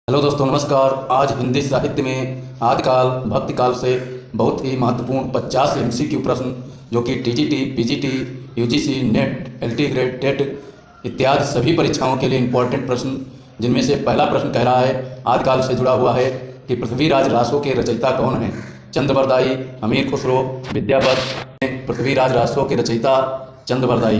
Hello दोस्तों, नमस्कार। आज हिंदी साहित्य में आदिकाल भक्तिकाल से बहुत ही महत्वपूर्ण 50 एमसीक्यू प्रश्न जो कि TGT, PGT, UGC, NET, LT grade, TET इत्यादि सभी परीक्षाओं के लिए इम्पोर्टेंट प्रश्न, जिनमें से पहला प्रश्न कह रहा है आदिकाल से जुड़ा हुआ है कि पृथ्वीराज रासों के रचयिता कौन हैं? चंद्रवरदायी, अमीर खुसरो, विद्यापति। पृथ्वीराज रासों के रचयिता चंद्रवरदायी।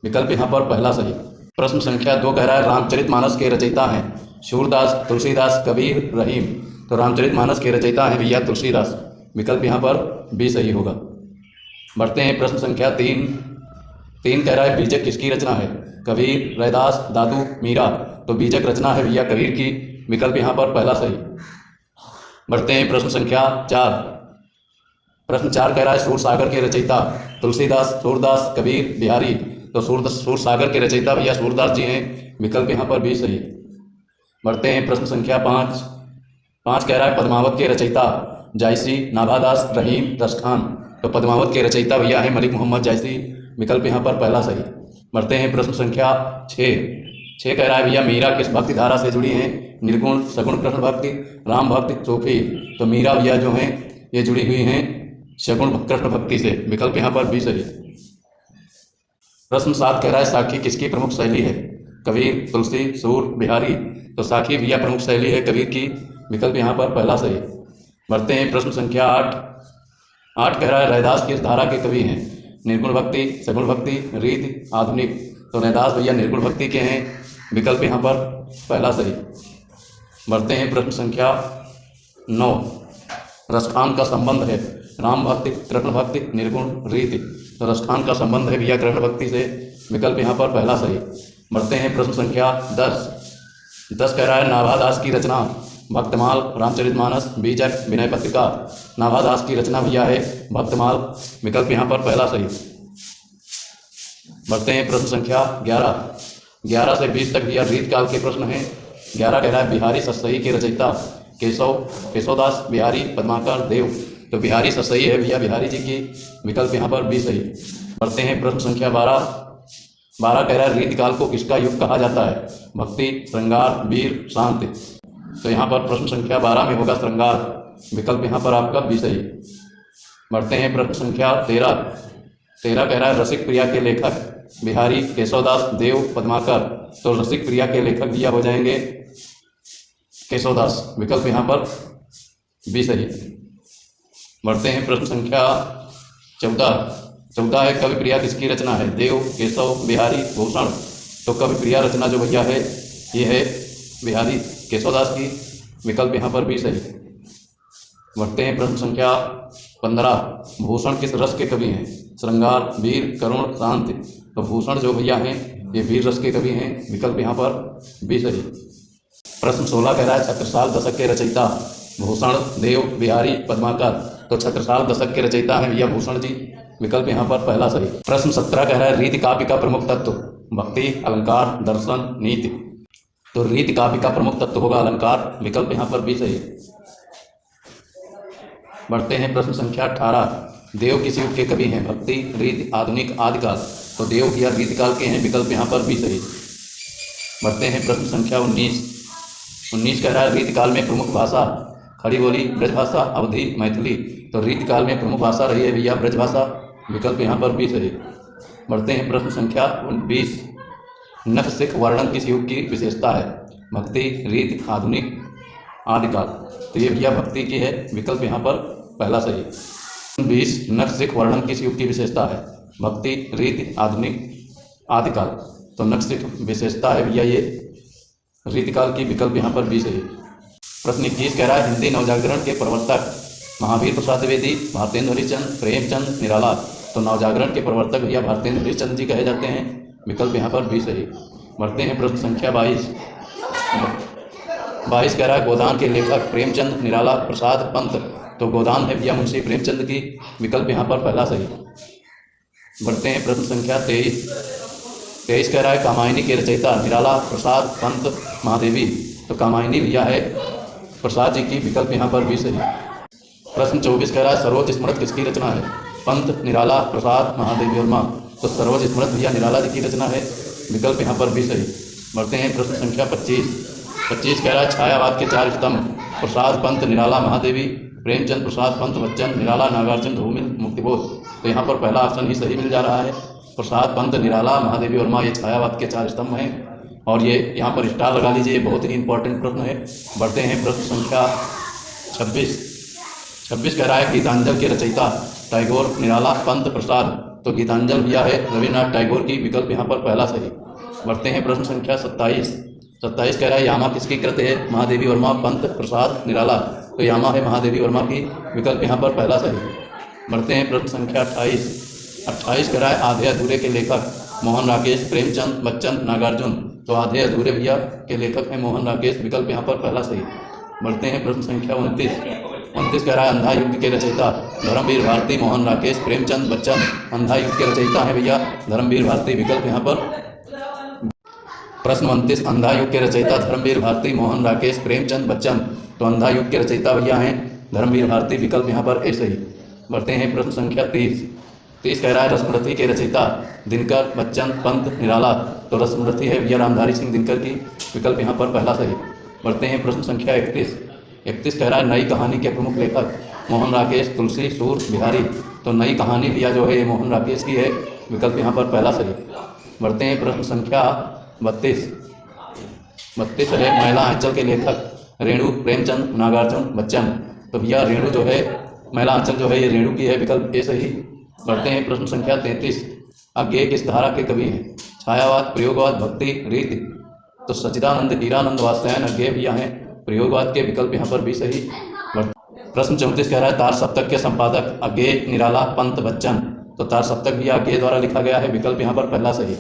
विकल्प यहाँ पर पहला सही। प्रश्न संख्या 2 कह रहा है रामचरितमानस के रचयिता हैं सूरदास, तुलसीदास, कबीर, रहीम। तो रामचरितमानस के रचयिता हैं भैया तुलसीदास। विकल्प यहाँ पर बी सही होगा। बढ़ते हैं प्रश्न संख्या 3 कह रहा है बीजक किसकी रचना है? कबीर, रैदास, दादू, मीरा। तो बीजक रचना है भैया कबीर की। विकल्प यहाँ पर पहला सही। बढ़ते हैं प्रश्न संख्या 4। प्रश्न 4 कह रहा है सूरसागर के रचयिता तुलसीदास, सूरदास, कबीर, बिहारी। तो सूरसागर के रचयिता भैया सूरदास जी हैं। विकल्प यहाँ पर भी सही। बढ़ते हैं प्रश्न संख्या 5 कह रहा है पद्मावत के रचयिता जायसी, नाभादास, रहीम, रसखान। तो पद्मावत के रचयिता भैया हैं मलिक मोहम्मद जायसी। विकल्प यहाँ पर पहला सही। बढ़ते हैं प्रश्न संख्या 6 कह रहा है भैया मीरा किस भक्ति धारा से जुड़ी हैं? निर्गुण, सगुण कृष्ण भक्ति, राम भक्ति, सूफी। तो मीरा भैया जो हैं ये जुड़ी हुई हैं सगुण कृष्ण भक्ति से। विकल्प यहाँ पर भी सही। प्रश्न 7 कह रहा है साखी किसकी प्रमुख शैली है? कबीर, तुलसी, सूर, बिहारी। तो साखी भैया प्रमुख शैली है कबीर की। विकल्प यहाँ पर पहला सही। बढ़ते हैं प्रश्न संख्या 8 कह रहा है रैदास किस धारा के कवि हैं? निर्गुण भक्ति, सगुण भक्ति, रीति, आधुनिक। तो रैदास भैया निर्गुण भक्ति के हैं। विकल्प यहाँ पर पहला सही। बढ़ते हैं प्रश्न संख्या 9। रसखान का संबंध है राम भक्ति, कृष्ण भक्ति, निर्गुण, रीति। तो रसखान का संबंध है भैया कृष्ण भक्ति से। विकल्प यहाँ पर पहला सही। बढ़ते हैं प्रश्न संख्या 10 कह रहा है नाभादास की रचना भक्तमाल, रामचरितमानस, बीजक, विनय पत्रिका। नाभादास की रचना भैया है भक्तमाल। विकल्प यहाँ पर पहला सही। बढ़ते हैं प्रश्न संख्या 11 से 20 तक भैया रीतकाल के प्रश्न हैं। 11 कह रहा है बिहारी सतसई के रचयिता केशवदास, बिहारी, पद्माकर, देव। तो बिहारी सतसई है भैया बिहारी जी की। विकल्प यहाँ पर भी सही। बढ़ते हैं प्रश्न संख्या 12 कह रहा है रीतकाल को किसका युग कहा जाता है? भक्ति, श्रृंगार, वीर, शांति। तो यहाँ पर प्रश्न संख्या 12 में होगा श्रृंगार। विकल्प यहाँ पर आपका भी सही। बढ़ते हैं प्रश्न संख्या 13 कह रहा है रसिक प्रिया के लेखक बिहारी, केशवदास, देव, पद्माकर। तो रसिक प्रिया के लेखक भैया हो जाएंगे केशवदास। विकल्प यहाँ पर भी सही। बढ़ते हैं प्रश्न संख्या 14 है कवि प्रिया किसकी रचना है? देव, केशव, बिहारी, भूषण। तो कवि प्रिया रचना जो भैया है ये है बिहारी केशवदास की। विकल्प यहाँ पर भी सही। बढ़ते हैं प्रश्न संख्या 15। भूषण किस रस के कवि हैं? श्रृंगार, वीर, करुण, शांति। तो भूषण जो भैया हैं ये वीर रस के कवि हैं। विकल्प यहाँ पर भी सही। प्रश्न 16 कह रहा है छत्रसाल दशक के रचयिता भूषण, देव, बिहारी, पद्माकर। तो छत्रसाल दशक के रचयिता हैं भैया भूषण जी। विकल्प यहाँ पर पहला सही। प्रश्न 17 कह रहा है रीति काव्य का प्रमुख तत्व भक्ति, अलंकार, दर्शन, नीति। तो रीति काव्य का प्रमुख तत्व होगा अलंकार। विकल्प यहाँ पर भी सही। बढ़ते हैं प्रश्न संख्या 18। देव किस युग के कवि हैं? भक्ति, रीति, आधुनिक, आदिकाल। तो देव या रीतिकाल के हैं। विकल्प यहाँ पर भी सही। बढ़ते हैं प्रश्न संख्या 19 कह रहा है रीतिकाल में प्रमुख भाषा खड़ी बोली, ब्रजभाषा, अवधी, मैथिली। तो रीतिकाल में प्रमुख भाषा रही है भैया ब्रजभाषा। विकल्प यहाँ पर भी सही। बढ़ते हैं प्रश्न संख्या 20। नख सिख वर्णन किस युग की विशेषता है? भक्ति, रीति, आधुनिक, आदिकाल। तो ये भैया भक्ति की है। विकल्प यहाँ पर पहला सही। 20 नख सिख वर्णन किस युग की विशेषता है? भक्ति, रीति, आधुनिक, आदिकाल। तो नख सिख विशेषता है भैया ये रीतिकाल की। विकल्प यहाँ पर भी सही। प्रश्न 21 कह रहा है हिंदी नवजागरण के प्रवर्तक महावीर प्रसाद द्विवेदी, भारतेंदु हरिश्चंद्र, प्रेमचंद, निराला। तो नवजागरण के प्रवर्तक भैया भारतेंदु हरिश्चंद्र जी कहे जाते हैं। विकल्प यहाँ पर भी सही। बढ़ते हैं प्रश्न संख्या 22 कह रहा है गोदान के लेखक प्रेमचंद, निराला, प्रसाद, पंत। तो गोदान है भैया मुंशी प्रेमचंद की। विकल्प यहाँ पर पहला सही। बढ़ते हैं प्रश्न संख्या 23 कह रहा है कामायनी के रचयिता निराला, प्रसाद, पंत, महादेवी। तो कामायनी भैया है प्रसाद जी की। विकल्प यहाँ पर भी सही। प्रश्न 24 कह रहा है सरोज स्मृत किसकी रचना है? पंत, निराला, प्रसाद, महादेवी और माँ। तो सरोज स्मृत भैया निराला जी की रचना है। विकल्प यहाँ पर भी सही। बढ़ते हैं प्रश्न संख्या 25। 25 कह रहा है छायावाद के 4 स्तंभ, प्रसाद पंत, निराला, महादेवी, प्रेमचंद, प्रसाद पंत, बच्चन, निराला, नागार्जुन, धूमिल, मुक्तिबोध। तो यहाँ पर पहला ऑप्शन ही सही मिल जा रहा है। प्रसाद पंत, निराला, महादेवी वर्मा ये छायावाद के 4 स्तंभ हैं। और ये यहाँ पर स्टार लगा लीजिए, बहुत ही इंपॉर्टेंट प्रश्न है। बढ़ते हैं प्रश्न संख्या 26 कह रहा है गीतांजल के रचयिता टैगोर, निराला, पंत, प्रसाद। तो गीतांजल भैया है रविन्द्रनाथ टैगोर की, विकल्प यहाँ पर पहला सही। बढ़ते हैं प्रश्न संख्या 27 कह रहा है यामा किसकी कृत है? महादेवी वर्मा, पंत, प्रसाद, निराला। तो यामा है महादेवी वर्मा की, विकल्प यहाँ पर पहला सही। बढ़ते हैं प्रश्न संख्या 28 कह रहा है आधे अधूरे के लेखक मोहन राकेश, प्रेमचंद, बच्चन, नागार्जुन। तो आधे अधूरे भैया के लेखक हैं मोहन राकेश, विकल्प यहाँ पर पहला सही। बढ़ते हैं प्रश्न संख्या 29 कह रहा है अंधा युग के रचयिता धर्मवीर भारती, मोहन राकेश, प्रेमचंद, बच्चन। अंधा युग के रचयिता है भैया धर्मवीर भारती, विकल्प यहाँ पर। प्रश्न 29 अंधा युग के रचयिता धर्मवीर भारती, मोहन राकेश, प्रेमचंद, बच्चन। तो अंधा युग के रचयिता भैया हैं धर्मवीर भारती, विकल्प यहाँ पर ए सही। बढ़ते हैं प्रश्न संख्या 30 कह रहा है रसमृति के रचयिता दिनकर, बच्चन, पंत, निराला। तो रसमृति है भैया रामधारी सिंह दिनकर की, विकल्प यहाँ पर पहला सही। बढ़ते हैं प्रश्न संख्या 31 कह रहा है नई कहानी के प्रमुख लेखक मोहन राकेश, तुलसी, सूर, बिहारी। तो नई कहानी भैया जो है ये मोहन राकेश की है, विकल्प यहाँ पर पहला सही। बढ़ते हैं प्रश्न संख्या 32 है महिला आंचल के लेखक रेणु, प्रेमचंद, नागार्जुन, बच्चन। तो भैया रेणु जो है महिला आंचल जो है ये रेणु की है, विकल्प ए सही। बढ़ते हैं प्रश्न संख्या 33 अज्ञेय किस धारा के कवि हैं? छायावाद, प्रयोगवाद, भक्ति, रीति। तो सच्चिदानंद, हीरानंद, वात्स्यायन अज्ञेय भैया हैं प्रयोगवाद के, विकल्प यहाँ पर भी सही। प्रश्न 34 कह रहा है तार सप्तक के संपादक अज्ञेय, निराला, पंत, बच्चन। तो तार सप्तक भी अज्ञेय द्वारा लिखा गया है, विकल्प यहाँ पर पहला सही।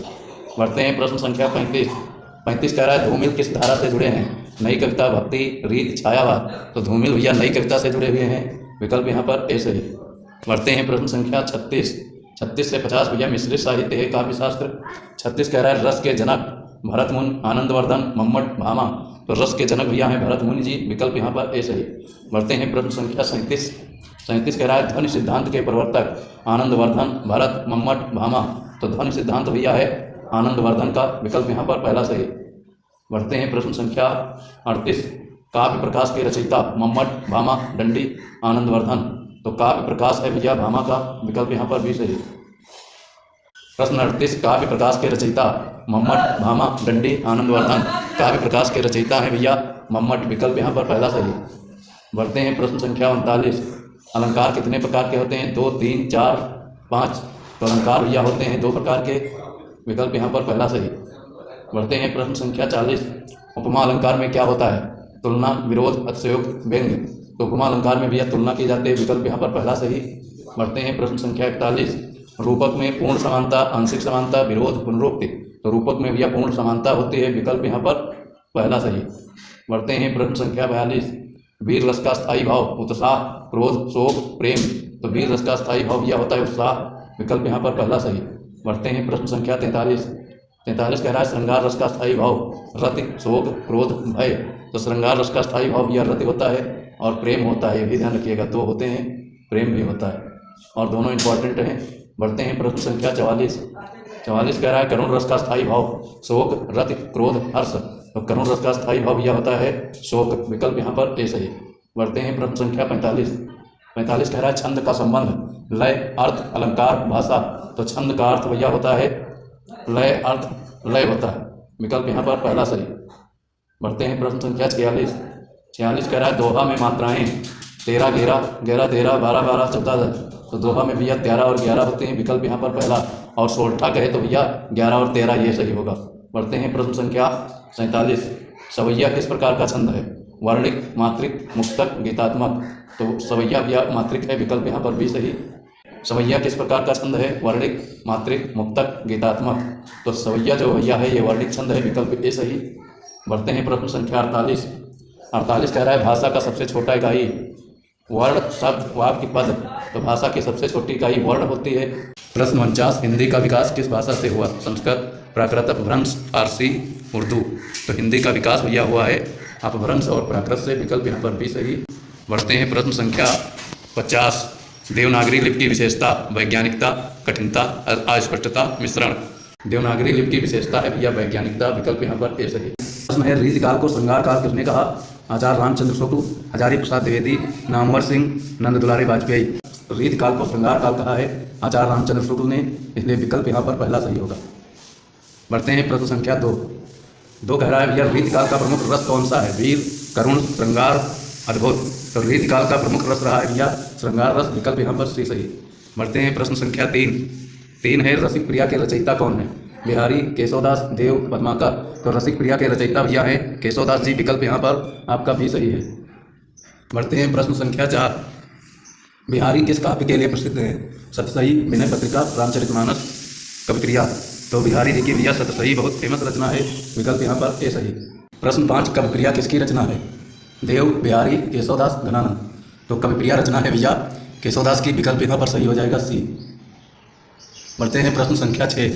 बढ़ते हैं प्रश्न संख्या 35 कह रहा है धूमिल किस धारा से जुड़े हैं? नई कविता, भक्ति, रीत, छायावाद। तो धूमिल भैया नई कविता से जुड़े हुए हैं, विकल्प यहाँ पर ए सही। बढ़ते हैं प्रश्न संख्या 36 से 50 भैया मिश्रित साहित्य है काव्य शास्त्र। 36 कह रहा है रस के जनक भरत मुनि, आनंदवर्धन, मम्मट, भामा। तो रस के जनक भैया हैं भरत मुनि जी, विकल्प यहाँ पर ए सही। बढ़ते हैं प्रश्न संख्या 37 कह रहा है ध्वनि सिद्धांत के प्रवर्तक आनंदवर्धन, भरत, मम्मट, भामा। तो ध्वनि सिद्धांत भैया है आनंदवर्धन का, विकल्प यहाँ पर पहला सही। बढ़ते हैं प्रश्न संख्या 38 काव्य प्रकाश के रचयिता मम्मट, भामा, दंडी, आनंदवर्धन। तो काव्य प्रकाश है भैया भामा का, विकल्प यहाँ पर भी सही। प्रश्न 38 काव्य प्रकाश के रचयिता मम्मट, भामा, दंडी, आनंदवर्धन। काव्य प्रकाश के रचयिता है भैया मम्मट, विकल्प यहाँ पर पहला सही। बढ़ते हैं प्रश्न संख्या 39 अलंकार कितने प्रकार के होते हैं? 2, 3, 4, 5। तो अलंकार भैया होते हैं 2 प्रकार के, विकल्प यहाँ पर पहला सही। बढ़ते हैं प्रश्न संख्या 40 उपमा अलंकार में क्या होता है? तुलना, विरोध, अतिशयोक्ति, व्यंग्य। तो उपमा अलंकार में भैया तुलना की जाती है, विकल्प यहाँ पर पहला सही। बढ़ते हैं प्रश्न संख्या 41 रूपक में पूर्ण समानता, आंशिक समानता, विरोध, पुनरुक्ति। तो रूपक में भैया पूर्ण समानता होती है, विकल्प यहाँ पर पहला सही। बढ़ते हैं प्रश्न संख्या 42 वीर रस का स्थायी भाव उत्साह, क्रोध, शोक, प्रेम। तो वीर रस का स्थायी भाव भैया होता है उत्साह, विकल्प यहाँ पर पहला सही। बढ़ते हैं प्रश्न संख्या 43 कह रहा है श्रृंगार रस का स्थायी भाव रति, शोक, क्रोध, भय। तो श्रृंगार रस का स्थायी भाव भैया रति होता है और प्रेम होता है, ये भी ध्यान रखिएगा, 2 होते हैं, प्रेम भी होता है और दोनों इंपॉर्टेंट हैं। बढ़ते हैं प्रश्न संख्या 44 कह रहा है करुण रस का स्थायी भाव शोक, रति, क्रोध, हर्ष। तो करुण रस का स्थायी भाव भैया होता है शोक, विकल्प यहाँ पर ए सही। बढ़ते हैं प्रश्न संख्या 45 कह रहा है छंद का संबंध लय, अर्थ, अलंकार, भाषा। तो छंद का अर्थ भैया होता है लय, अर्थ, लय होता है, विकल्प यहाँ पर पहला सही। बढ़ते हैं प्रश्न संख्या 46 कह रहा है दोहा में मात्राएं 13, 11, 11, 13, 12, 12, 14। तो दोहा में भैया 13 और 11 होते हैं, विकल्प यहाँ पर पहला। और सोलठा कहे तो भैया 11 और 13 ये सही होगा। बढ़ते हैं प्रश्न संख्या 47 सवैया किस प्रकार का छंद है? वर्णिक, मात्रिक, मुक्तक, गीतात्मक। तो सवैया भैया मात्रिक है, विकल्प यहाँ पर भी सही। सवैया किस प्रकार का छंद है? वर्णिक, मात्रिक, मुक्तक, गीतात्मक। तो सवैया जो भैया है ये वर्णिक छंद है, विकल्प ए सही। बढ़ते हैं प्रश्न संख्या 48 कह रहा है भाषा का सबसे छोटा इकाई वर्ण, शब्द, वाक्य, पद। तो भाषा की सबसे छोटी इकाई वर्ण होती है। प्रश्न 49 हिंदी का विकास किस भाषा से हुआ? संस्कृत, प्राकृत, अपभ्रंश, फारसी, उर्दू। तो हिंदी का विकास भैया हुआ है अपभ्रंश और प्राकृत से, विकल्प यहाँ पर भी सही। बढ़ते हैं प्रश्न संख्या 50 देवनागरी लिपि की विशेषता वैज्ञानिकता, कठिनता, अस्पष्टता, मिश्रण। देवनागरी लिपि की विशेषता है भैया वैज्ञानिकता, विकल्प यहाँ पर ए सही। प्रश्न है, रीति काल को श्रृंगार काल किसने कहा? आचार्य रामचंद्र शुक्ल, हजारी प्रसाद द्विवेदी, नामवर सिंह, नंद दुलारी वाजपेयी। रीति काल को श्रृंगार काल कहा है आचार्य रामचंद्र शुक्ल ने, इसलिए विकल्प यहाँ पर पहला सही होगा। बढ़ते हैं प्रश्न संख्या 2 कह रहा है भैया रीति काल का प्रमुख रस कौन सा है? वीर, करुण, श्रृंगार, अद्भुत। तो रीति काल का प्रमुख रस रहा है भैया श्रृंगार रस, विकल्प यहाँ पर सही। बढ़ते हैं प्रश्न संख्या 3 है, रसिक प्रिया के रचयिता कौन है? बिहारी, केशवदास, देव, पद्माकर। तो रसिक प्रिया के रचयिता भैया हैं केशवदास जी, विकल्प यहाँ पर आपका भी सही है। बढ़ते हैं प्रश्न संख्या 4, बिहारी किस काव्य के लिए प्रसिद्ध है? सतसई, विनय पत्रिका, रामचरितमानस, कविक्रिया। तो बिहारी जी की भैया सतसई बहुत फेमस रचना है, विकल्प यहाँ पर ए सही। प्रश्न 5, कविक्रिया किसकी रचना है? देव, बिहारी, केशवदास, घनानंद। तो कविप्रिया रचना है भैया केशवदास की, विकल्प यहाँ पर सही हो जाएगा सी। बढ़ते हैं प्रश्न संख्या 6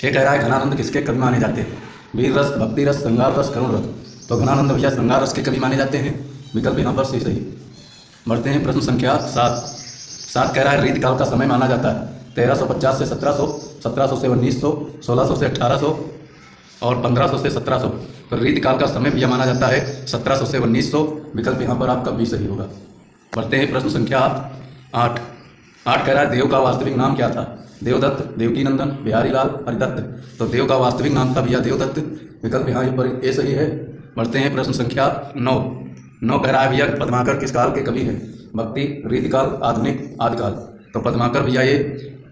कह रहा है घनानंद किसके कवि माने जाते हैं? वीर रस, भक्ति रस, श्रृंगार रस, करुण रस। तो घनानंद भैया श्रृंगार रस के कवि माने जाते हैं, विकल्प यहाँ पर सही। बढ़ते हैं प्रश्न संख्या 7 कह रहा है रीति काल का समय माना जाता है 1350 से 1700, 1700 से 1900, 1600 से 1800 और 1500 से 1700। तो रीति काल का समय भैया माना जाता है 1700 से 1900, विकल्प यहाँ पर आपका भी सही होगा। बढ़ते हैं प्रश्न संख्या 8 कह रहा है देव का वास्तविक नाम क्या था? देवदत्त, देवकीनंदन, बिहारीलाल, हरिदत्त। तो देव का वास्तविक नाम था भैया देवदत्त, विकल्प यहाँ पर ए सही है। बढ़ते हैं प्रश्न संख्या 9 कह रहा है भैया पद्माकर किस काल के कवि हैं? भक्ति, रीतिकाल, आधुनिक, आदिकाल। तो पद्माकर भैया ये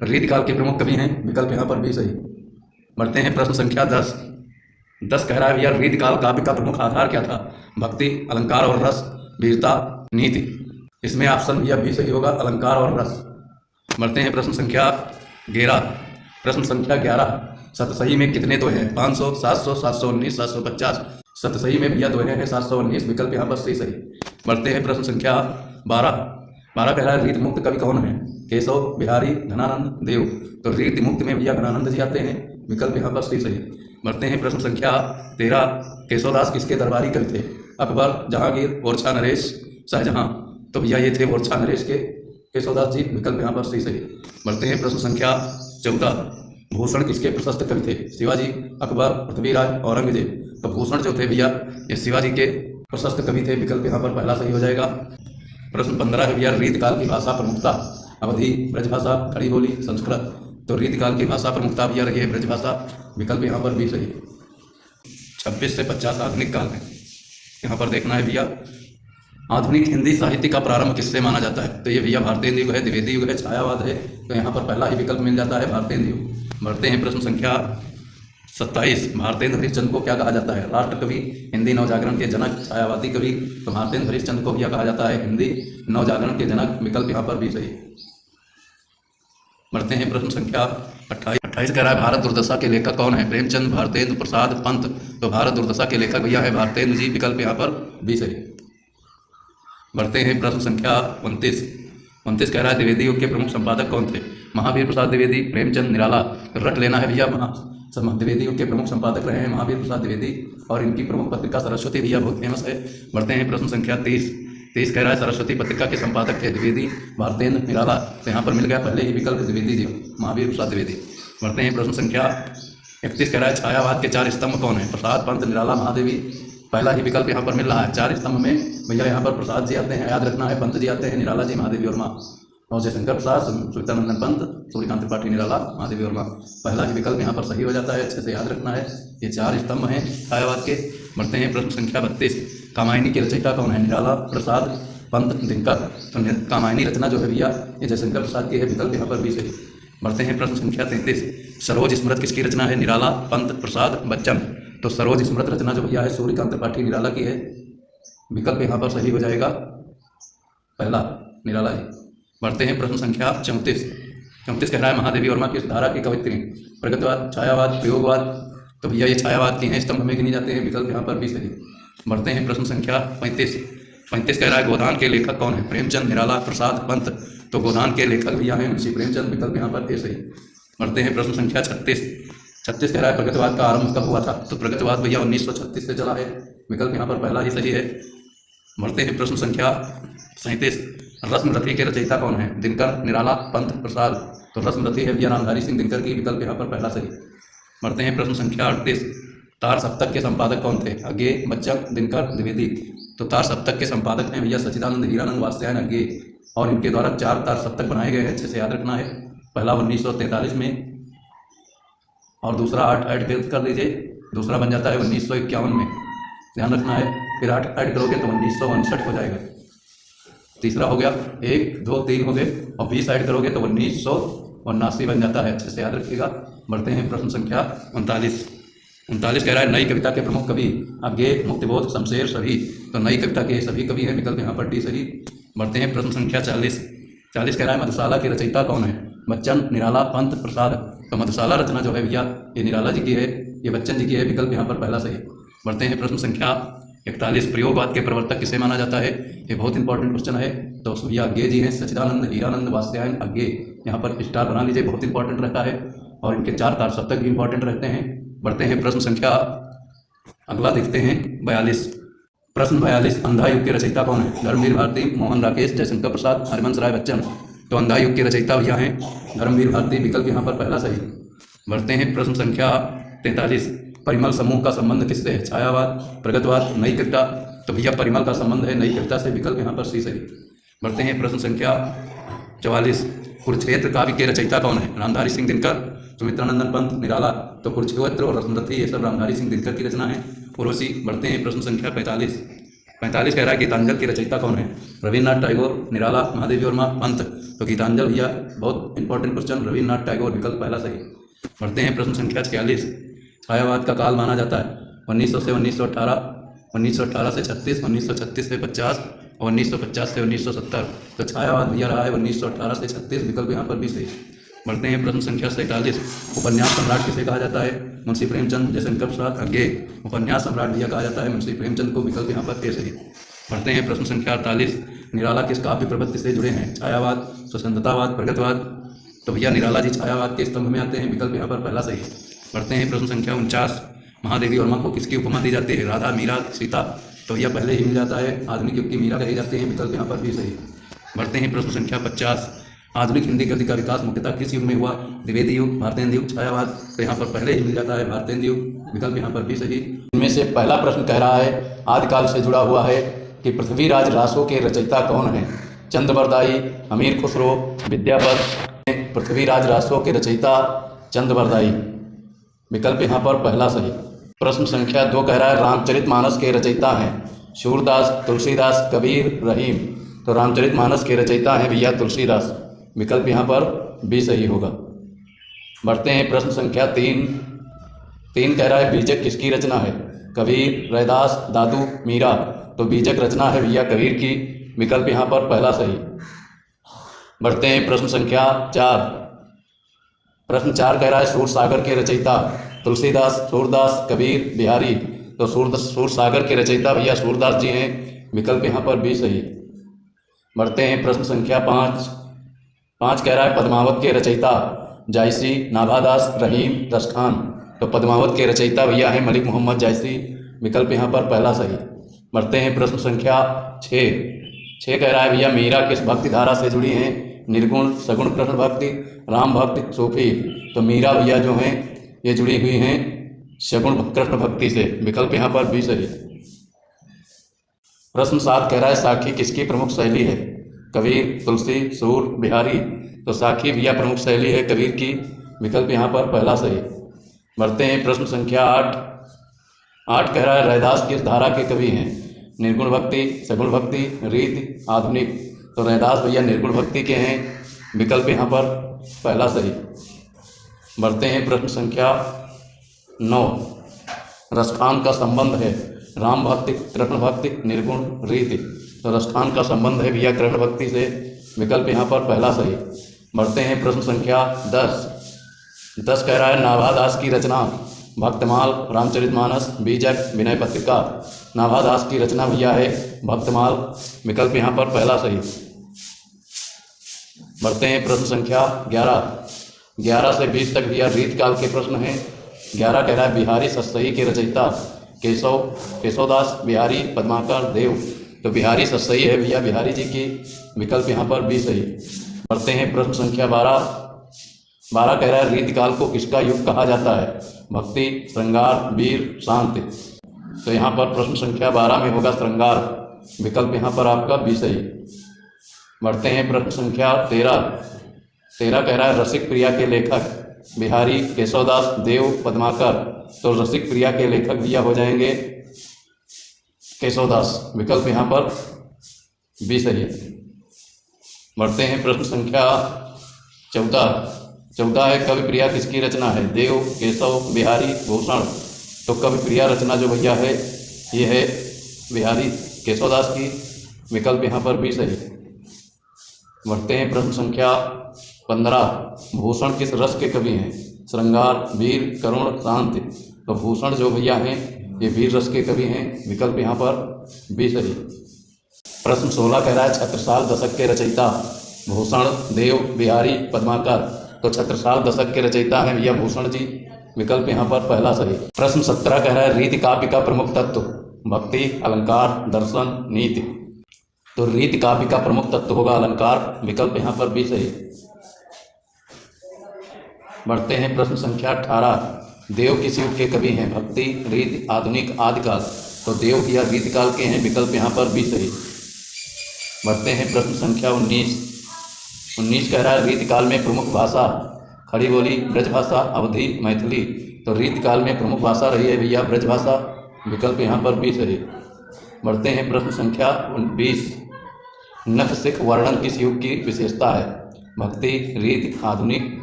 रीतिकाल के प्रमुख कवि हैं, विकल्प यहाँ पर भी सही। बढ़ते हैं प्रश्न संख्या 10 कह रहा है भैया रीतिकाल काव्य का प्रमुख आधार क्या था? भक्ति, अलंकार और रस, वीरता, नीति। इसमें ऑप्शन भैया भी सही होगा, अलंकार और रस। बढ़ते हैं प्रश्न संख्या 11 सतसही में कितने दोहे हैं? 500, 700, 719, 750। सतसही में भैया दोहे हैं 719, विकल्प यहाँ पर सही। बढ़ते हैं प्रश्न संख्या 12 कह रहा है रीति मुक्त कवि कौन है? केशव, बिहारी, घनानंद, देव। तो रीति मुक्त में भैया घनानंद जी आते हैं, विकल्प यहाँ पर सही। बढ़ते हैं प्रश्न संख्या 13 केशवदास किसके दरबारी कवि थे? अकबर, जहांगीर, ओरछा नरेश, शाहजहां। तो भैया ये थे ओरछा नरेश के केशवदास जी, विकल्प यहाँ पर सही। बढ़ते हैं प्रश्न संख्या 14 भूषण किसके प्रशस्त कवि थे? शिवाजी, अकबर, पृथ्वीराज, औरंगजेब। तो भूषण जो थे भैया ये शिवाजी के प्रशस्त कवि थे, विकल्प यहाँ पर पहला सही हो जाएगा। प्रश्न 15 है भैया रीतिकाल की भाषा प्रमुखता? अवधी, ब्रजभाषा, खड़ी बोली, संस्कृत। तो रीतिकाल की भाषा प्रमुखता भैया रही है ब्रजभाषा, विकल्प यहाँ पर भी सही। 26 से 50 आधुनिक काल में यहाँ पर देखना है भैया आधुनिक हिंदी साहित्य का प्रारंभ किससे माना जाता है? तो ये भैया भारतेंदु युग है, द्विवेदी युग है, छायावाद है। तो यहाँ पर पहला ही विकल्प मिल जाता है भारतेंदु युग। बढ़ते हैं प्रश्न संख्या 27 भारतेंदु हरिश्चंद्र को क्या कहा जाता है? राष्ट्र कवि, हिंदी नवजागरण के जनक, छायावादी कवि। तो भारतेंदु हरिश्चंद्र को क्या कहा जाता है? हिंदी नवजागरण के जनक, विकल्प यहाँ पर भी सही। बढ़ते हैं प्रश्न संख्या 28 कह रहा है भारत दुर्दशा के लेखक कौन है? प्रेमचंद, भारतेंदु प्रसाद, पंत। तो भारत दुर्दशा के लेखक भैया है भारतेंदु जी, विकल्प यहाँ पर भी सही। बढ़ते हैं प्रश्न संख्या 29 कह रहा है द्विवेदी युग के प्रमुख संपादक कौन थे? महावीर प्रसाद द्विवेदी, प्रेमचंद, निराला। रट लेना है भैया द्विवेदी युग के प्रमुख संपादक रहे हैं महावीर प्रसाद द्विवेदी, और इनकी प्रमुख पत्रिका सरस्वती भैया बहुत फेमस है। बढ़ते हैं प्रश्न संख्या 30 कह रहा है सरस्वती पत्रिका के संपादक थे द्विवेदी, भारतेंदु, निराला। तो यहाँ पर मिल गया पहले ही विकल्प द्विवेदी जी, महावीर प्रसाद द्विवेदी। बढ़ते हैं प्रश्न संख्या 31 कह रहा है छायावाद के 4 स्तंभ कौन है? प्रसाद, पंत, निराला, महादेवी। पहला ही विकल्प यहाँ पर मिल रहा है। 4 स्तंभ में भैया यहाँ पर प्रसाद जी आते हैं, याद रखना है, पंत जी आते हैं, निराला जी, महादेवी और माँ। और जयशंकर प्रसाद, सुवितानंदन पंत, सूर्यकांत त्रिपाठी, निराला, महादेवी और माँ। पहला ही विकल्प यहाँ पर सही हो जाता है, अच्छे से याद रखना है। ये 4 स्तंभ हैं छायावाद के। बढ़ते हैं प्रश्न संख्या 32 कामायनी की रचयिता कौन है? निराला, प्रसाद, पंत, दिनकर। तो कामायनी रचना जो है भैया ये जयशंकर प्रसाद की है, विकल्प यहाँ पर भी सही। बढ़ते हैं प्रश्न संख्या 33 सरोज स्मृत किसकी रचना है? निराला, पंत, प्रसाद, बच्चन। तो सरोज स्मृत रचना जो भैया है सूर्यकांत त्रिपाठी, निराला की है, विकल्प यहाँ पर सही हो जाएगा पहला, निराला जी। बढ़ते हैं प्रश्न संख्या 34 कह रहा है महादेवी वर्मा किस धारा की कवित्री? प्रगतिवाद, छायावाद, प्रयोगवाद। तो भैया ये छायावाद की हैं, स्तंभ में गिनी जाते हैं, विकल्प यहाँ पर भी सही। बढ़ते हैं प्रश्न संख्या 35 कह रहा है गोदान के लेखक कौन है? प्रेमचंद, निराला, प्रसाद, पंत। तो गोदान के लेखक भैया हैं मुंशी प्रेमचंद, विकल्प यहाँ पर सही। बढ़ते हैं प्रश्न संख्या 36 कह रहा है प्रगतिवाद का आरंभ कब हुआ था? तो प्रगतिवाद भैया 1936 से चला है, विकल्प यहाँ पर पहला ही सही है। बढ़ते हैं प्रश्न संख्या 37 रत्नरथी के रचयिता कौन है? दिनकर, निराला, पंत, प्रसाद। तो रत्नरथी है भैया नामधारी सिंह दिनकर की, विकल्प यहाँ पर पहला सही। बढ़ते हैं प्रश्न संख्या तार सप्तक के संपादक कौन थे? अज्ञे, बच्चन, दिनकर, द्विवेदी। तो तार सप्तक के संपादक हैं भैया सच्चिदानंद हीरानंद वात्स्यायन अज्ञे, और इनके द्वारा 4 तार सप्तक बनाए गए हैं, अच्छे से याद रखना है। पहला 1943 में, और दूसरा 8 ऐड कर दीजिए, दूसरा बन जाता है 1951 में, ध्यान रखना है। फिर 8 ऐड करोगे तो 1959 हो जाएगा। तीसरा हो गया, 1, 2, 3 हो गए, और 20 ऐड करोगे तो 1979 बन जाता है, अच्छे से याद रखिएगा। बढ़ते हैं प्रश्न संख्या 39 कह रहा है नई कविता के प्रमुख कवि? अज्ञे, मुक्तिबोध, शमशेर, सभी। तो नई कविता के सभी कवि हैं, विकल्प यहाँ पर डी सही। बढ़ते हैं प्रश्न संख्या 40 कह रहा है मधुशाला के रचयिता कौन है? बच्चन, निराला, पंत, प्रसाद। तो मधुशाला रचना जो है भैया ये निराला जी की है, ये बच्चन जी की है, विकल्प यहाँ पर पहला सही। बढ़ते हैं प्रश्न संख्या 41, प्रयोगवाद के प्रवर्तक किसे माना जाता है? ये बहुत इंपॉर्टेंट क्वेश्चन है। तो भैया अज्ञे जी हैं, सच्चिदानंद हीरानंद वात्स्यायन अज्ञे, यहाँ पर स्टार बना लीजिए, बहुत इंपॉर्टेंट रहता है, और इनके 4 तार सप्तक भी इंपॉर्टेंट रहते हैं। बढ़ते हैं प्रश्न संख्या, अगला देखते हैं 42। प्रश्न 42, अंधा युग के रचयिता कौन है? धर्मवीर भारती, मोहन राकेश, जयशंकर प्रसाद, हरिवंश राय बच्चन। तो अंधा युग के रचयिता भैया हैं धर्मवीर भारती, विकल्प यहाँ पर पहला सही। बढ़ते हैं प्रश्न संख्या 43, परिमल समूह का संबंध किससे है? छायावाद, प्रगतवाद, नई कविता। तो भैया परिमल का संबंध है नई कविता से, विकल्प यहाँ पर सी सही। बढ़ते हैं प्रश्न संख्या 44, कुरुक्षेत्र काव्य के रचयिता कौन है? रामधारी सिंह दिनकर, सुमित्रानंदन पंत, निराला। तो कुरुक्षेत्र और रत्नरथी ये सब रामधारी सिंह दिनकर की रचना है, उर्वशी। बढ़ते हैं प्रश्न संख्या 45 कह रहा है गीतांजल की रचयिता कौन है? रविन्द्रनाथ टैगोर, निराला, महादेवी वर्मा, पंत। तो गीतांजल भैया बहुत इंपॉर्टेंट क्वेश्चन, रविन्द्रनाथ टैगोर, विकल्प पहला सही। बढ़ते हैं प्रश्न संख्या 46, छायावाद का काल माना जाता है 1900 से 1918, 1918 से 36, 1936 से 50, और 1950 से 1970। तो छायावाद भैया रहा है 1918 से 36, विकल्प यहाँ पर भी सही। बढ़ते हैं प्रश्न संख्या 47, उपन्यास सम्राट किसे कहा जाता है? मुंशी प्रेमचंद, जयशंकर प्रसाद अज्ञे। उपन्यास सम्राट भैया कहा जाता है मुंशी प्रेमचंद को, विकल्प यहाँ पर ए सही। बढ़ते हैं प्रश्न संख्या 48, निराला किस काव्य प्रवृत्ति से जुड़े हैं? छायावाद, स्वतंत्रतावाद, प्रगतवाद। तो भैया निराला जी छायावाद के स्तंभ में आते हैं, विकल्प यहाँ पर पहला सही। बढ़ते हैं प्रश्न संख्या 49, महादेवी वर्मा को किसकी उपमा दी जाती है? राधा, मीरा, सीता। तो यह पहले ही मिल जाता है, आधुनिक युग की मीरा कही जाती है, विकल्प यहाँ पर भी सही। बढ़ते हैं प्रश्न संख्या 50, आधुनिक हिंदी गद्य का विकास मुख्यतः किस युग में हुआ? द्विवेदी युग, भारतेंदु युग, छायावाद। तो यहाँ पर पहले ही मिल जाता है भारतेंदु युग, विकल्प यहाँ पर भी सही। इनमें से पहला प्रश्न कह रहा है आदिकाल से जुड़ा हुआ है कि पृथ्वीराज रासों के रचयिता कौन है? चंद्रवरदाई, अमीर खुसरो, विद्यापति। पृथ्वीराज रासों के रचयिता चंद्रवरदाई, विकल्प यहाँ पर पहला सही। प्रश्न संख्या 2 कह रहा है रामचरितमानस के रचयिता हैं सूरदास, तुलसीदास, कबीर, रहीम। तो रामचरितमानस के रचयिता हैं भैया तुलसीदास, विकल्प यहाँ पर भी सही होगा। बढ़ते हैं प्रश्न संख्या 3 कह रहा है बीजक किसकी रचना है? कबीर, रैदास, दादू, मीरा। तो बीजक रचना है भैया कबीर की, विकल्प यहाँ पर पहला सही। बढ़ते हैं प्रश्न संख्या 4 कह रहा है सूरसागर के रचयिता तुलसीदास, सूरदास, कबीर, बिहारी। तो सूरसागर के रचयिता भैया सूरदास जी हैं, विकल्प यहाँ पर भी सही। बढ़ते हैं प्रश्न संख्या 5 कह रहा है पद्मावत के रचयिता जायसी, नाभादास, रहीम, दस्तखान। तो पद्मावत के रचयिता भैया हैं मलिक मोहम्मद जायसी, विकल्प यहाँ पर पहला सही। बढ़ते हैं प्रश्न संख्या 6 कह रहा है भैया मीरा किस भक्ति धारा से जुड़ी हैं? निर्गुण, सगुण कृष्ण भक्ति, राम भक्ति, सूफी। तो मीरा भैया जो हैं ये जुड़ी हुई हैं सगुण कृष्ण भक्ति से, विकल्प यहाँ पर भी सही। प्रश्न 7 कह रहा है साखी किसकी प्रमुख शैली है? कबीर, तुलसी, सूर, बिहारी। तो साखी भैया प्रमुख शैली है कबीर की, विकल्प यहाँ पर पहला सही। बढ़ते हैं प्रश्न संख्या 8 कह रहा है रैदास किस धारा के कवि हैं? निर्गुण भक्ति, सगुण भक्ति, रीति, आधुनिक। तो रैदास भैया निर्गुण भक्ति के हैं, विकल्प यहाँ पर पहला सही। बढ़ते हैं प्रश्न संख्या 9, रसखान का संबंध है राम भक्ति, कृष्ण भक्ति, निर्गुण, रीति। तो रसखान का संबंध है भैया कृष्ण भक्ति से, विकल्प यहाँ पर पहला सही। बढ़ते हैं प्रश्न संख्या 10 कह रहा है नाभादास की रचना भक्तमाल, रामचरितमानस, बीजक, विनय पत्रिका। नाभादास की रचना भैया है भक्तमाल, विकल्प यहाँ पर पहला सही। बढ़ते हैं प्रश्न संख्या 11 से 20 तक भैया रीत काल के प्रश्न हैं। 11 कह रहा है बिहारी सतसई के रचयिता केशवदास, बिहारी, पद्माकर, देव। तो बिहारी सतसई है भैया बिहारी जी की, विकल्प यहाँ पर भी सही। बढ़ते हैं प्रश्न संख्या 12 कह रहा है रीत काल को किसका युग कहा जाता है? भक्ति, श्रृंगार, वीर, शांति। तो यहाँ पर प्रश्न संख्या 12 में होगा श्रृंगार, विकल्प यहाँ पर आपका बी सही। बढ़ते हैं प्रश्न संख्या 13 कह रहा है रसिक प्रिया के लेखक बिहारी, केशवदास, देव, पद्माकर। तो रसिक प्रिया के लेखक भैया हो जाएंगे केशवदास, विकल्प यहाँ पर बी सही। बढ़ते हैं प्रश्न संख्या 14 है कवि प्रिया किसकी रचना है? देव, केशव, बिहारी, भूषण। तो कवि प्रिया रचना जो भैया है ये है बिहारी केशवदास की, विकल्प यहाँ पर भी सही। बढ़ते हैं प्रश्न संख्या 15, भूषण किस रस के कवि हैं? श्रृंगार, वीर, करुण, शांति। तो भूषण जो भैया हैं ये वीर रस के कवि हैं, विकल्प यहाँ पर भी सही। प्रश्न 16 कह रहा है छत्रसाल दशक के रचयिता भूषण, देव, बिहारी, पद्माकर। तो छत्रसाल दशक के रचयिता हैं भैया भूषण जी, विकल्प यहाँ पर पहला सही। प्रश्न 17 कह रहा है रीति काव्य का प्रमुख तत्व भक्ति, अलंकार, दर्शन, नीति। तो रीति काव्य का प्रमुख तत्व होगा अलंकार, विकल्प यहाँ पर भी सही। बढ़ते हैं प्रश्न संख्या 18, देव किस युग के कवि हैं? भक्ति, रीति, आधुनिक, आदिकाल। तो देव या रीतिकाल के हैं, विकल्प यहाँ पर भी सही। बढ़ते हैं प्रश्न संख्या 19 कह रहा है रीतिकाल में प्रमुख भाषा खड़ी बोली, ब्रजभाषा, अवधी, मैथिली। तो रीतिकाल में प्रमुख भाषा रही है भैया ब्रजभाषा, विकल्प यहाँ पर भी सही। बढ़ते हैं प्रश्न संख्या 20, नख सिख वर्णन किस युग की विशेषता है? भक्ति, रीति, आधुनिक,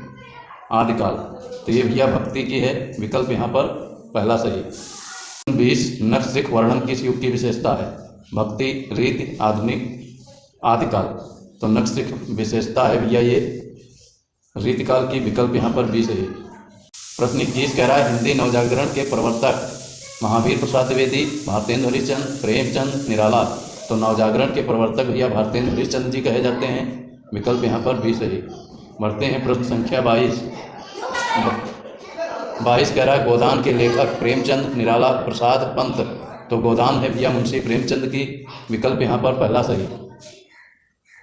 आदिकाल। तो ये भैया भक्ति की है, विकल्प यहाँ पर पहला सही। 20, नख सिख वर्णन किस युग की विशेषता है? भक्ति, रीति, आधुनिक, आदिकाल। तो नख सिख विशेषता है भैया ये रीतिकाल की, विकल्प यहाँ पर भी सही। प्रश्न 21 कह रहा है हिंदी नवजागरण के प्रवर्तक महावीर प्रसाद द्विवेदी, भारतेंदु हरिश्चंद्र, प्रेमचंद, निराला। तो नवजागरण के प्रवर्तक भैया भारतेंदु हरिश्चंद्र जी कहे जाते हैं, विकल्प यहाँ पर भी सही। बढ़ते हैं प्रश्न संख्या 22 कह रहा है गोदान के लेखक प्रेमचंद, निराला, प्रसाद, पंत। तो गोदान है भैया मुंशी प्रेमचंद की, विकल्प यहाँ पर पहला सही।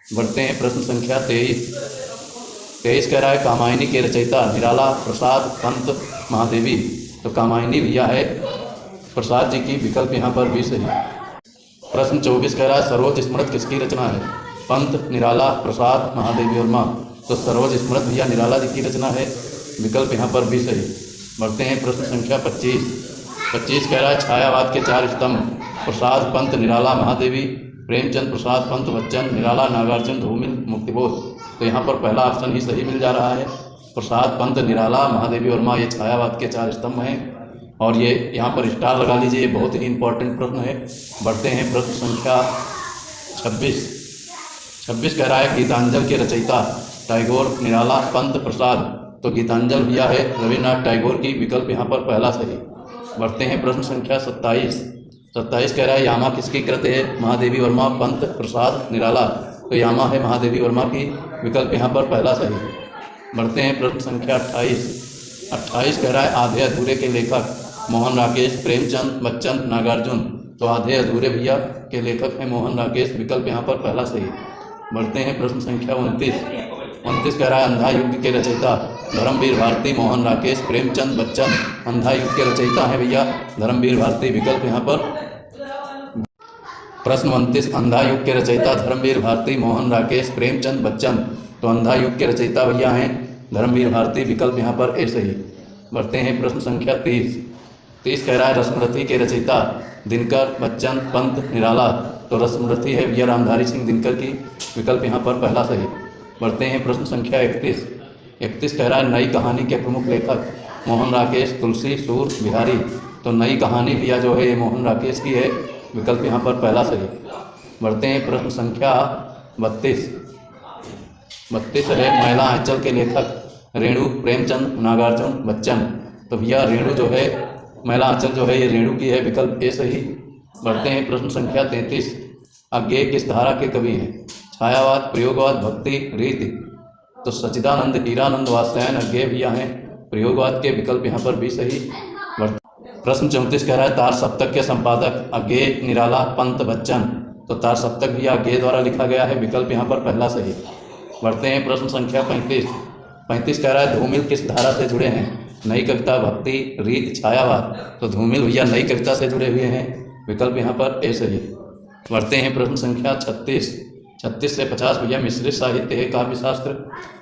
बढ़ते हैं प्रश्न संख्या 23 कह रहा है कामायनी के रचयिता निराला, प्रसाद, पंत, महादेवी। तो कामायनी भैया है प्रसाद जी की, विकल्प यहाँ पर भी सही। प्रश्न 24 कह रहा है सरोज स्मृत किसकी रचना है? पंत, निराला, प्रसाद, महादेवी और माँ। तो सरोज स्मृत भैया निराला जी की रचना है, विकल्प यहाँ पर भी सही। बढ़ते हैं प्रश्न संख्या 25 कह रहा है छायावाद के 4 स्तंभ प्रसाद, पंत, निराला, महादेवी, प्रेमचंद, प्रसाद, पंत, बच्चन, निराला, नागार्जुन, धूमिल, मुक्तिबोध। तो यहाँ पर पहला ऑप्शन ही सही मिल जा रहा है, प्रसाद, पंत, निराला, महादेवी और माँ ये छायावाद के 4 स्तंभ हैं। और ये यहाँ पर स्टार लगा लीजिए, ये बहुत ही इंपॉर्टेंट प्रश्न है। बढ़ते हैं प्रश्न संख्या 26 कह रहा है गीतांजल के रचयिता टैगोर, निराला, पंत, प्रसाद। तो गीतांजल भैया है रविन्द्रनाथ टैगोर की, विकल्प यहाँ पर पहला सही। बढ़ते हैं प्रश्न संख्या 27 कह रहा है यामा किसकी कृत है? महादेवी वर्मा, पंत, प्रसाद, निराला। तो यामा है महादेवी वर्मा की, विकल्प यहाँ पर पहला सही। बढ़ते हैं प्रश्न संख्या 28 कह रहा है आधे अधूरे के लेखक मोहन राकेश, प्रेमचंद, बच्चन, नागार्जुन। तो आधे अधूरे भैया के लेखक हैं मोहन राकेश, विकल्प यहाँ पर पहला सही। बढ़ते हैं प्रश्न संख्या 29 कह रहा है अंधा युग के रचयिता धर्मवीर भारती, मोहन राकेश, प्रेमचंद, बच्चन। अंधा युग के रचयिता है भैया धर्मवीर भारती, विकल्प यहाँ पर। प्रश्न 29 अंधा युग के रचयिता धर्मवीर भारती, मोहन राकेश, प्रेमचंद, बच्चन। तो अंधा युग के रचयिता भैया हैं धर्मवीर भारती, विकल्प यहाँ पर ए सही। बढ़ते हैं प्रश्न संख्या 30 कह रहा है रसमरथी के रचयिता दिनकर, बच्चन, पंत, निराला। तो रसमरथी है भैया रामधारी सिंह दिनकर की, विकल्प यहाँ पर पहला सही। बढ़ते हैं प्रश्न संख्या 31 कह रहा है नई कहानी के प्रमुख लेखक मोहन राकेश, तुलसी, सूर, बिहारी। तो नई कहानी भैया जो है ये मोहन राकेश की है, विकल्प यहाँ पर पहला सही। बढ़ते हैं प्रश्न संख्या 32 है महिला आंचल के लेखक रेणु, प्रेमचंद, नागार्जुन, बच्चन। तो भैया रेणु जो है महिला आंचल जो है ये रेणु की है, विकल्प ए सही। बढ़ते हैं प्रश्न संख्या 33 अज्ञेय किस धारा के कवि हैं? छायावाद, प्रयोगवाद, भक्ति, रीति। तो सच्चिदानंद, हीरानंद, वात्स्यायन अज्ञेय भैया हैं प्रयोगवाद के, विकल्प यहाँ पर भी सही। प्रश्न 34 कह रहा है तार सप्तक के संपादक अज्ञेय, निराला, पंत, बच्चन। तो तार सप्तक भी अज्ञेय द्वारा लिखा गया है, विकल्प यहाँ पर पहला सही। बढ़ते हैं प्रश्न संख्या 35 कह रहा है धूमिल किस धारा से जुड़े हैं? नई कविता भक्ति रीत छायावाद। तो धूमिल भैया नई कविता से जुड़े हुए हैं, विकल्प यहाँ पर ए सही। बढ़ते हैं प्रश्न संख्या 36। 36 से 50 भैया मिश्रित साहित्य है काव्य शास्त्र।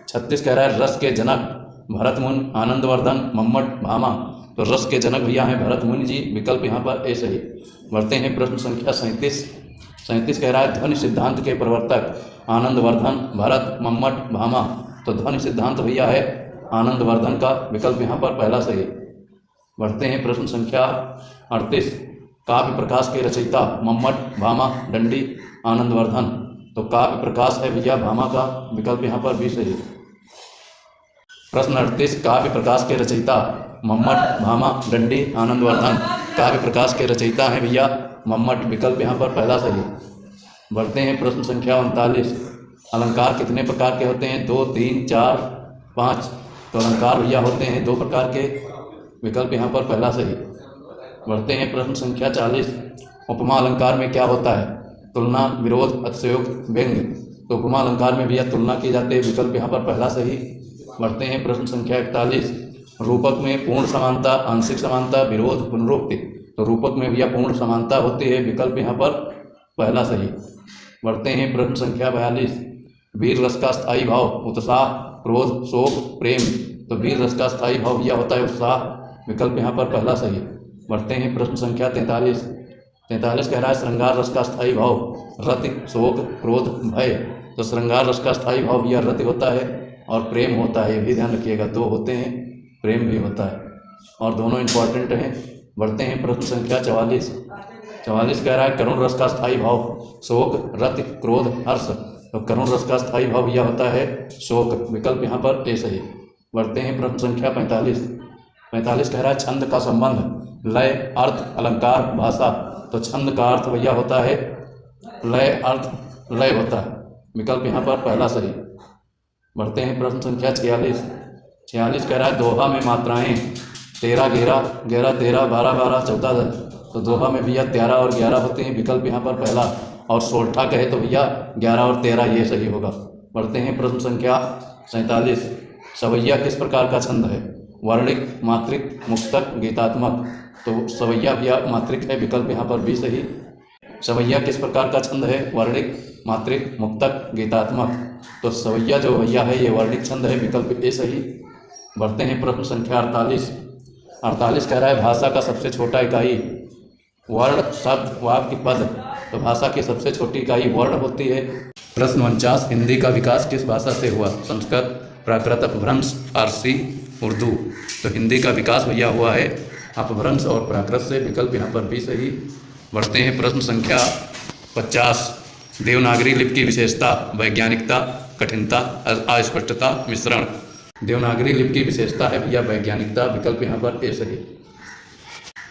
36 कह रहा है रस के जनक भरत मुनि, आनंदवर्धन, मम्मट, भामा। तो रस के जनक भैया हैं भरत मुनि जी, विकल्प यहाँ पर ए सही। बढ़ते हैं प्रश्न संख्या 37। 37 कह रहा है ध्वनि सिद्धांत के प्रवर्तक आनंदवर्धन, भरत, मम्मट, भामा। तो ध्वनि सिद्धांत भैया है आनंदवर्धन का, विकल्प यहाँ पर पहला सही। बढ़ते हैं प्रश्न संख्या 38। काव्य प्रकाश के रचयिता मम्मट, भामा, दंडी, आनंदवर्धन। तो काव्य प्रकाश है भैया भामा का, विकल्प यहाँ पर भी सही। प्रश्न 38। काव्य प्रकाश के रचयिता मम्मट, भामा, दंडी, आनंदवर्धन। काव्य प्रकाश के रचयिता हैं भैया मम्मट, विकल्प यहाँ पर पहला सही। बढ़ते हैं प्रश्न संख्या 39। अलंकार कितने प्रकार के होते हैं? 2, 3, 4, 5। तो अलंकार भैया होते हैं 2 प्रकार के, विकल्प यहाँ पर पहला सही। बढ़ते हैं प्रश्न संख्या 40। उपमा अलंकार में क्या होता है? तुलना, विरोध, अतिशयोक्ति, व्यंग्य। तो उपमा अलंकार में भैया तुलना की जाती है, विकल्प यहाँ पर पहला सही। बढ़ते हैं प्रश्न संख्या 41। रूपक में पूर्ण समानता, आंशिक समानता, विरोध, पुनरुक्ति। तो रूपक में भैया पूर्ण समानता होती है, विकल्प यहाँ पर पहला सही। बढ़ते हैं प्रश्न संख्या 42। वीर रस का स्थायी भाव उत्साह, क्रोध, शोक, प्रेम। तो वीर रस का स्थायी भाव भैया होता है उत्साह, विकल्प यहाँ पर पहला सही। बढ़ते हैं प्रश्न संख्या 43। 43 कह रहा है श्रृंगार रस का स्थायी भाव रति, शोक, क्रोध, भय। तो श्रृंगार रस का स्थायी भाव भैया रति होता है और प्रेम होता है, ये भी ध्यान रखिएगा, 2 होते हैं, प्रेम भी होता है और दोनों इंपॉर्टेंट हैं। बढ़ते हैं प्रश्न संख्या 44। 44 कह रहा है करुण रस का स्थायी भाव शोक, रति, क्रोध, हर्ष। तो करुण रस का स्थायी भाव यह होता है शोक, विकल्प यहाँ पर ए सही। बढ़ते हैं प्रश्न संख्या 45। 45 कह रहा है छंद का संबंध लय, अर्थ, अलंकार, भाषा। तो छंद का अर्थ भैया होता है लय, अर्थ, लय होता है, विकल्प यहाँ पर पहला सही। बढ़ते हैं प्रश्न संख्या 46। 46 कह रहा है दोहा में मात्राएं 13, 11, 11, 13, 12, 12, 14, 10। तो दोहा में भैया 13 और 11 होते हैं, विकल्प यहाँ पर पहला। और सोलठा कहे तो भैया 11 और 13 ये सही होगा। बढ़ते हैं प्रश्न संख्या 47। सवैया किस प्रकार का छंद है? वर्णिक, मात्रिक, मुक्तक, गीतात्मक। तो सवैया भैया मात्रिक है, विकल्प यहाँ पर भी सही। सवैया किस प्रकार का छंद है? वर्णिक, मात्रिक, मुक्तक, गीतात्मक। तो सवैया जो भैया है ये वर्णिक छंद है, विकल्प ए सही। बढ़ते हैं प्रश्न संख्या 48। 48 कह रहा है भाषा का सबसे छोटा इकाई वर्ण, शब्द, वाक्य, पद। तो भाषा की सबसे छोटी इकाई वर्ण होती है। प्रश्न 49। हिंदी का विकास किस भाषा से हुआ? संस्कृत, प्राकृत, अपभ्रंश, फारसी, उर्दू। तो हिंदी का विकास भैया हुआ है अपभ्रंश और प्राकृत से, विकल्प यहाँ पर भी सही। बढ़ते हैं प्रश्न संख्या 50। देवनागरी लिपि की विशेषता वैज्ञानिकता, कठिनता, अस्पष्टता, मिश्रण। देवनागरी लिपि की विशेषता है भैया वैज्ञानिकता, विकल्प यहाँ पर ए सही।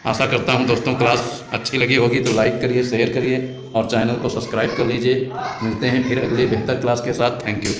आशा करता हूँ दोस्तों क्लास अच्छी लगी होगी तो लाइक करिए, शेयर करिए और चैनल को सब्सक्राइब कर लीजिए। मिलते हैं फिर अगली बेहतर क्लास के साथ। Thank you.